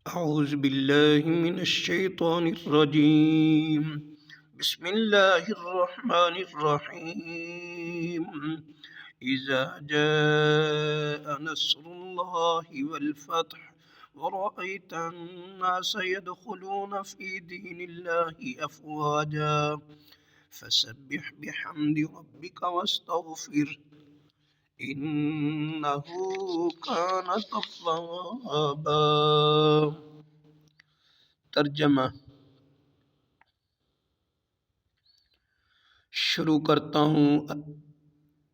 أعوذ بالله من الشيطان الرجيم. بسم الله الرحمن الرحيم. إذا جاء نصر الله والفتح ورأيت الناس يدخلون في دين الله أفواجا فسبح بحمد ربك واستغفر إنه كان توابا. ترجمہ: شروع کرتا ہوں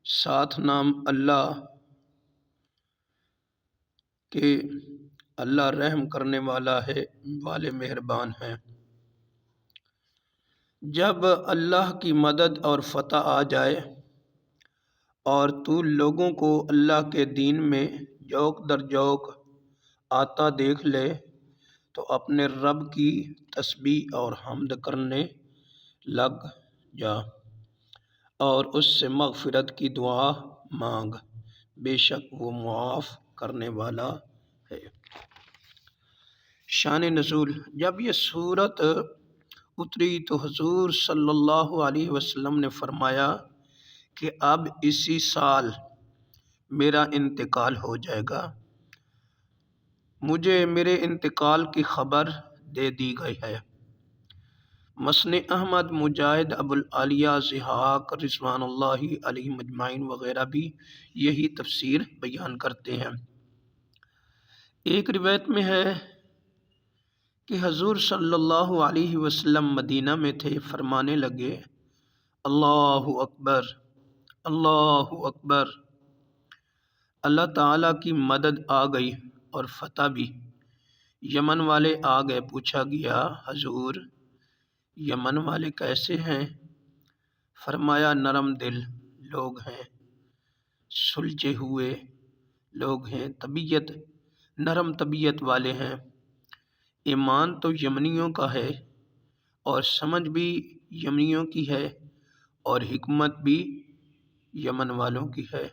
ساتھ نام اللہ کہ اللہ رحم کرنے والا ہے، والے مہربان ہیں۔ جب اللہ کی مدد اور فتح آ جائے اور تو لوگوں کو اللہ کے دین میں جوق در جوق آتا دیکھ لے تو اپنے رب کی تسبیح اور حمد کرنے لگ جا اور اس سے مغفرت کی دعا مانگ، بے شک وہ معاف کرنے والا ہے۔ شان نزول: جب یہ سورت اتری تو حضور صلی اللہ علیہ وسلم نے فرمایا کہ اب اسی سال میرا انتقال ہو جائے گا۔ مجھے میرے انتقال کی خبر دے دی گئی ہے۔ مسند احمد، مجاہد، ابوالعالیہ ضحاک رضوان اللہ علیہم اجمعین وغیرہ بھی یہی تفسیر بیان کرتے ہیں۔ ایک روایت میں ہے کہ حضور صلی اللہ علیہ وسلم مدینہ میں تھے، فرمانے لگے: اللہ اکبر، اللہ اکبر، اللہ تعالیٰ کی مدد آ گئی اور فتح بھی۔ یمن والے آ گئے، پوچھا گیا: حضور، یمن والے کیسے ہیں؟ فرمایا: نرم دل لوگ ہیں، سلجھے ہوئے لوگ ہیں، نرم طبیعت والے ہیں۔ ایمان تو یمنیوں کا ہے اور سمجھ بھی یمنیوں کی ہے اور حکمت بھی یمن والوں کی ہے۔